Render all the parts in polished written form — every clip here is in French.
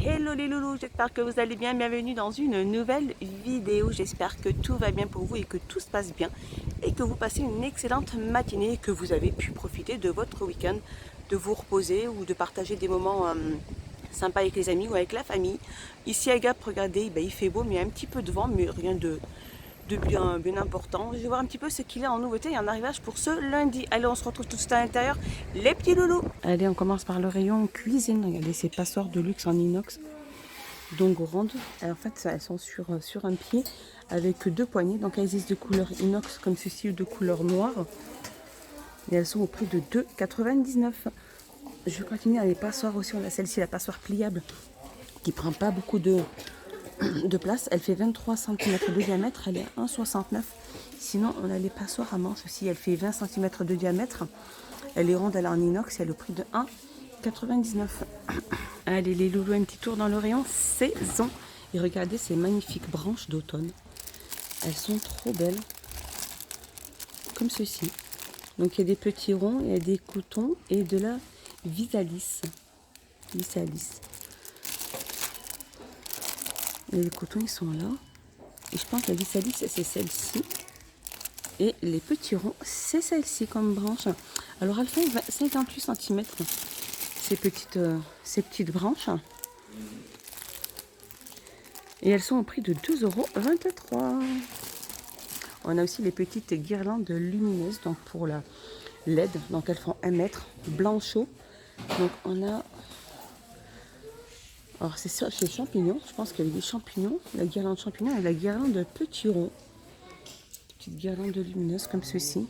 Hello les loulous, j'espère que vous allez bien, bienvenue dans une nouvelle vidéo. J'espère que tout va bien pour vous et que tout se passe bien et que vous passez une excellente matinée et que vous avez pu profiter de votre week-end, de vous reposer ou de partager des moments sympas avec les amis ou avec la famille. Ici à Gap, regardez, il fait beau mais il y a un petit peu de vent, mais rien de bien important. Je vais voir un petit peu ce qu'il y a en nouveauté et en arrivage pour ce lundi. Allez, on se retrouve tout de suite à l'intérieur, les petits loulous. Allez, on commence par le rayon cuisine. Regardez ces passoires de luxe en inox, donc grandes. En fait, elles sont sur un pied avec deux poignées. Donc elles existent de couleur inox comme ceci ou de couleur noire. Et elles sont au prix de 2,99 €. Je vais continuer à les passoires aussi. On a celle-ci, la passoire pliable, qui prend pas beaucoup de place. Elle fait 23 cm de diamètre, elle est à 1,69 €. Sinon, on a les passoires à manches aussi, elle fait 20 cm de diamètre. Elle est ronde, elle est en inox, elle est au prix de 1,99 €. Allez les loulous, un petit tour dans le rayon saison. Et regardez ces magnifiques branches d'automne. Elles sont trop belles. Comme ceci. Donc il y a des petits ronds, il y a des cotons et de la visalis. Et les cotons, ils sont là. Et je pense que la visalis, c'est celle-ci. Et les petits ronds, c'est celle-ci comme branche. Alors, elles font 58 cm, ces petites branches. Et elles sont au prix de 2,23 €. On a aussi les petites guirlandes lumineuses, donc pour la LED. Donc, elles font 1 mètre, blanc chaud. Donc, on a... Alors, c'est ça, chez champignons. Je pense qu'il y a des champignons, la guirlande champignons et la guirlande de petits ronds. Petite guirlande lumineuse comme ceci.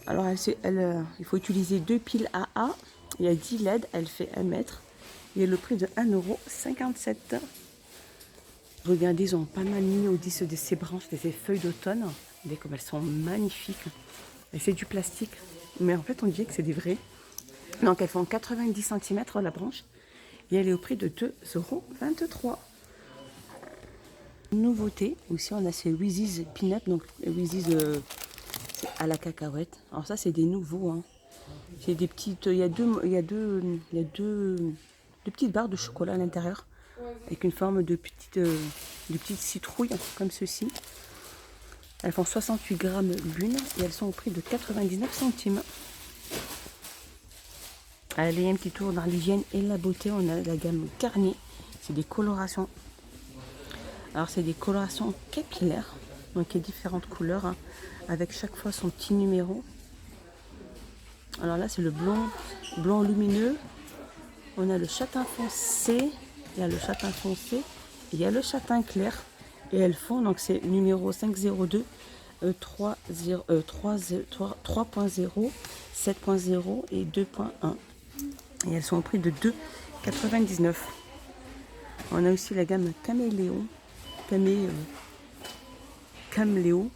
Alors, il faut utiliser 2 piles AA. Il y a 10 LED, elle fait 1 mètre. Et le prix de 1,57 €. Regardez, ils ont pas mal mis au-dessus de ces branches, de ces feuilles d'automne. Regardez comme elles sont magnifiques. Et c'est du plastique. Mais en fait, on dirait que c'est des vrais. Donc, elles font 90 cm la branche. Et elle est au prix de 2,23 €. Nouveauté, aussi on a ces Reese's Peanut, donc Reese's à la cacahuète. Alors ça c'est des nouveaux, hein. C'est des petites, il y a deux petites barres de chocolat à l'intérieur avec une forme de petites citrouilles comme ceci. Elles font 68 grammes l'une et elles sont au prix de 99 centimes. Allez, un petit tour dans l'hygiène et la beauté. On a la gamme Garnier. C'est des colorations. Alors, c'est des colorations capillaires. Donc, il y a différentes couleurs, hein, avec chaque fois son petit numéro. Alors là, c'est le blanc lumineux. On a le châtain foncé. Il y a le châtain foncé. Et il y a le châtain clair. Et elles font, donc c'est numéro 502, 3.0, 7.0 et 2.1. Et elles sont au prix de 2,99 €. On a aussi la gamme Caméléon. Caméléon.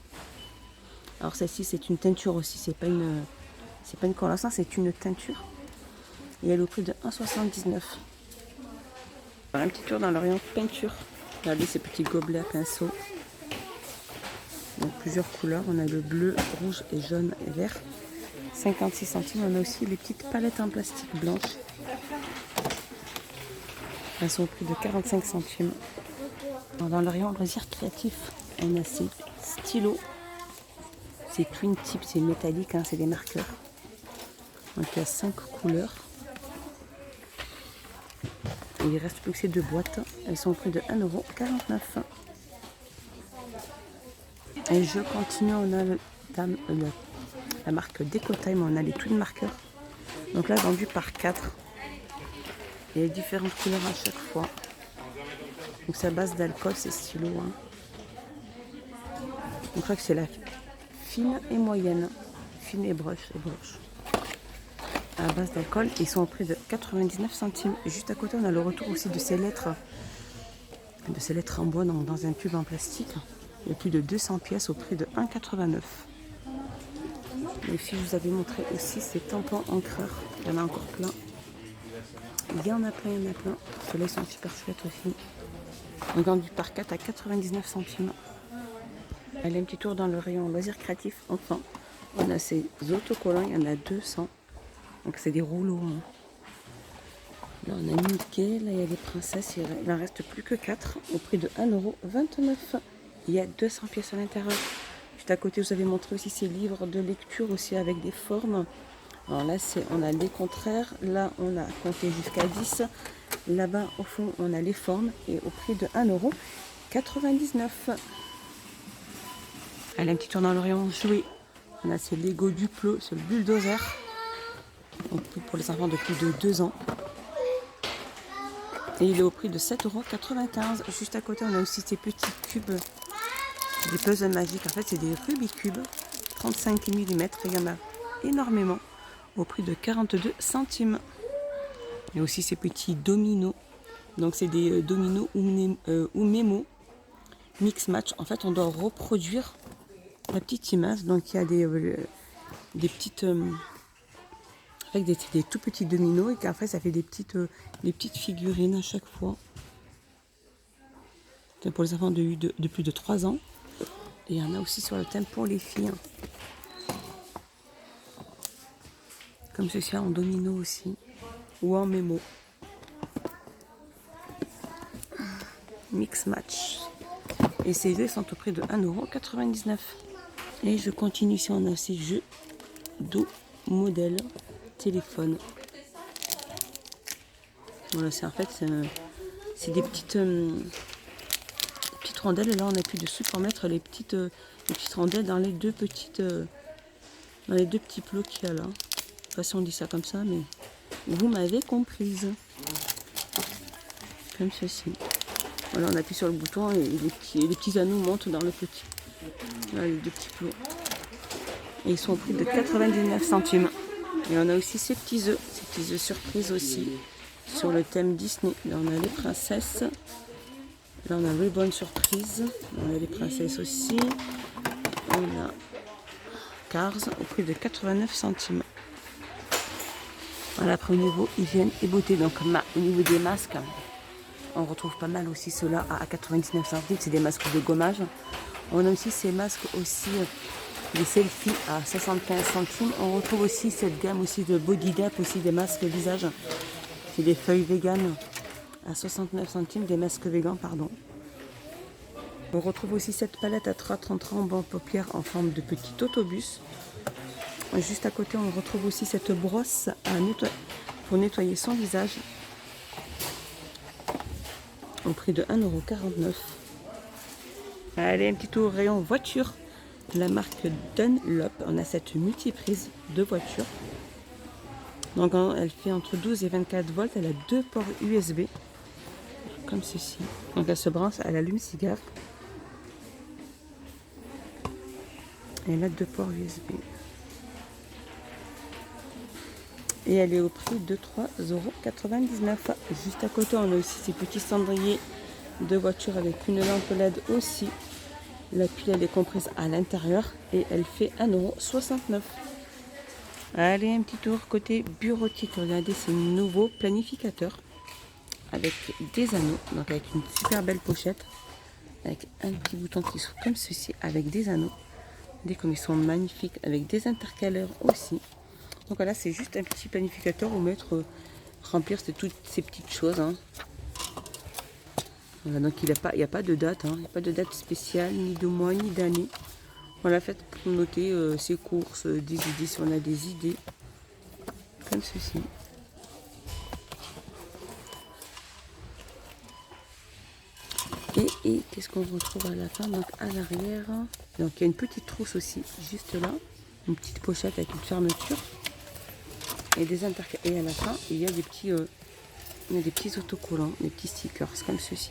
Alors celle-ci c'est une teinture aussi, c'est pas une coloration, c'est une teinture. Et elle est au prix de 1,79 €. Un petit tour dans le rayon peinture. Regardez ces petits gobelets à pinceau. Donc plusieurs couleurs. On a le bleu, rouge et jaune et vert. 56 centimes. On a aussi les petites palettes en plastique blanches. Elles sont au prix de 45 centimes. Dans le rayon loisirs créatifs, on a ces stylos. C'est twin tip, c'est métallique, hein, c'est des marqueurs. Donc il y a 5 couleurs. Et il reste plus que ces 2 boîtes. Elles sont au prix de 1,49 €. Et je continue, on a la marque Decotime, on a les twin marqueurs. Donc là, vendu par 4. Il y a différentes couleurs à chaque fois. Donc c'est à base d'alcool, ces stylos, hein. Donc, je crois que c'est la fine et moyenne. Fine et broche. À base d'alcool. Ils sont au prix de 99 centimes. Et juste à côté, on a le retour aussi de ces lettres. En bois dans un tube en plastique. Il y a plus de 200 pièces au prix de 1,89 €. Les filles, je vous avais montré aussi ces tampons encreurs. Il y en a encore plein. Il y en a plein. Ceux-là, ils sont super chouettes aussi. On vendu par 4 à 99 centimes. Allez, un petit tour dans le rayon loisirs créatifs. Enfin, on a ces autocollants, il y en a 200. Donc c'est des rouleaux, hein. Là, on a Mickey, là, il y a des princesses, il n'en reste plus que 4 au prix de 1,29 €. Il y a 200 pièces à l'intérieur. Juste à côté, je vous avais montré aussi ces livres de lecture aussi avec des formes. Alors là, on a les contraires. Là, on a compté jusqu'à 10. Là-bas, au fond, on a les formes et au prix de 1,99 €. Allez, un petit tour dans le rayon jouets. On a ces Lego Duplo, ce bulldozer. Donc, pour les enfants de plus de 2 ans. Et il est au prix de 7,95 €. Juste à côté, on a aussi ces petits cubes, des puzzles magiques. En fait, c'est des Rubik's Cube, 35 mm. Il y en a énormément, au prix de 42 centimes. Il y a aussi ces petits dominos. Donc, c'est des dominos ou mémo mix match. En fait, on doit reproduire la petite image. Donc, il y a des petites... avec des tout petits dominos et qu'après ça fait des petites figurines à chaque fois. C'est pour les enfants de plus de 3 ans. Et il y en a aussi sur le thème pour les filles. Comme ceci en domino aussi. Ou en mémo. Mix match. Et ces jeux sont au prix de 1,99 €. Et je continue ici, on a ces jeux d'eau modèle téléphone. Voilà, c'est en fait c'est des petites rondelles. Et là, on appuie dessus pour mettre les petites rondelles dans les deux petits plots qu'il y a là. Je sais pas si on dit ça comme ça, mais vous m'avez comprise. Comme ceci. Voilà, on appuie sur le bouton et les petits anneaux montent dans le petit. Là, les deux petits plots. Et ils sont au prix de 99 centimes. Et on a aussi ces petits œufs surprises aussi, sur le thème Disney. Là, on a les princesses. Là, on a Ribbon surprise. On a les princesses aussi. On a Cars au prix de 89 centimes. Voilà, après au niveau hygiène et beauté, donc au niveau des masques, on retrouve pas mal aussi ceux-là à 99 centimes. C'est des masques de gommage. On a aussi ces masques aussi, des selfies à 75 centimes. On retrouve aussi cette gamme aussi de Body Dap, aussi des masques visage. C'est des feuilles véganes à 69 centimes, des masques végans, pardon. On retrouve aussi cette palette à 3,33 € en banc paupières en forme de petit autobus. Juste à côté, on retrouve aussi cette brosse pour nettoyer son visage au prix de 1,49 €. Allez, un petit tour au rayon voiture. La marque Dunlop. On a cette multiprise de voiture. Donc, elle fait entre 12 et 24 volts. Elle a 2 ports USB. Comme ceci. Donc, elle se branche à l'allume-cigare. Elle a 2 ports USB. Et elle est au prix de 3,99 €. Juste à côté, on a aussi ces petits cendriers de voiture avec une lampe LED aussi. La pile, elle est comprise à l'intérieur et elle fait 1,69 €. Allez, un petit tour côté bureautique. Regardez ces nouveaux planificateurs avec des anneaux. Donc avec une super belle pochette. Avec un petit bouton qui s'ouvre comme ceci avec des anneaux. Regardez comme ils sont magnifiques avec des intercalaires aussi. Donc voilà, c'est juste un petit planificateur où remplir toutes ces petites choses. Voilà, donc il n'y a pas de date, il n'y a pas de date spéciale, ni de mois, ni d'année. Voilà, fait pour noter ses courses, des idées, si on a des idées, comme ceci. Et qu'est-ce qu'on retrouve à la fin? Donc à l'arrière, donc il y a une petite trousse aussi, juste là, une petite pochette avec une fermeture. Et et à la fin, il y a des petits autocollants, des petits stickers comme ceci.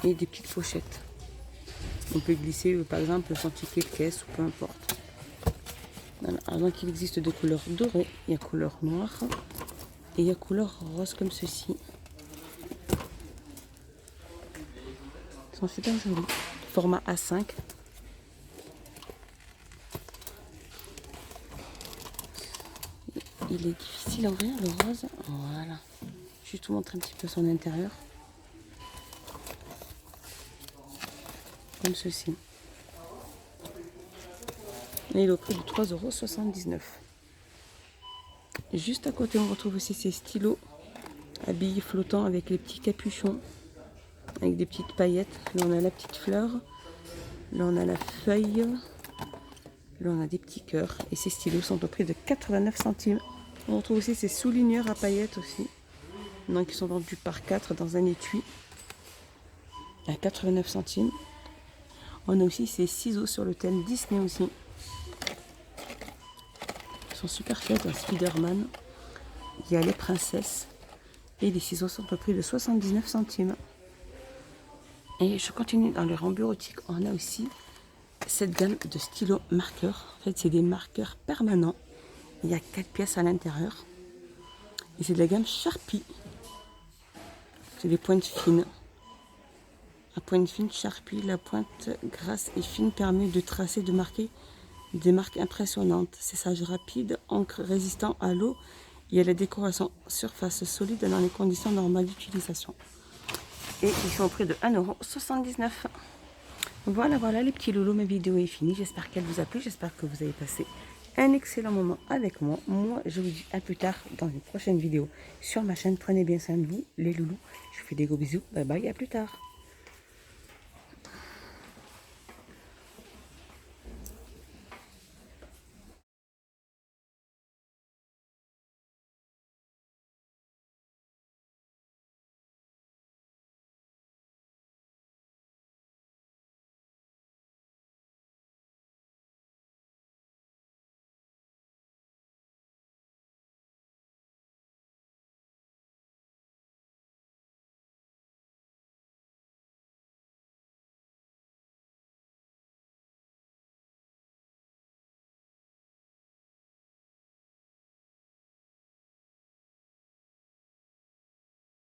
Et des petites pochettes. On peut glisser par exemple son ticket de caisse ou peu importe. Voilà. Alors, donc il existe de couleurs dorées, il y a couleur noire et il y a couleur rose comme ceci. Ils sont super jolis. Format A5. Il est difficile à ouvrir le rose. Voilà. Je vais vous montrer un petit peu son intérieur. Comme ceci. Et il est au prix de 3,79 €. Juste à côté, on retrouve aussi ces stylos à billes flottants avec les petits capuchons, avec des petites paillettes. Là, on a la petite fleur. Là, on a la feuille. Là, on a des petits cœurs. Et ces stylos sont au prix de 89 centimes. On retrouve aussi ces souligneurs à paillettes aussi. Donc, ils sont vendus par 4 dans un étui à 89 centimes. On a aussi ces ciseaux sur le thème Disney aussi. Ils sont super chouettes, un Spider-Man. Il y a les princesses. Et les ciseaux sont au prix de 79 centimes. Et je continue dans les rangs bureautiques. On a aussi cette gamme de stylos marqueurs. En fait, c'est des marqueurs permanents. Il y a 4 pièces à l'intérieur. Et c'est de la gamme Sharpie. C'est des pointes fines. La pointe fine Sharpie, la pointe grasse et fine permet de tracer, de marquer des marques impressionnantes. Cessage rapide, encre résistant à l'eau et à la décoration surface solide dans les conditions normales d'utilisation. Et ils sont au prix de 1,79 €. Voilà les petits loulous, ma vidéo est finie. J'espère qu'elle vous a plu, j'espère que vous avez passé un excellent moment avec moi. Moi, je vous dis à plus tard dans une prochaine vidéo sur ma chaîne. Prenez bien soin de vous, les loulous. Je vous fais des gros bisous. Bye bye, à plus tard.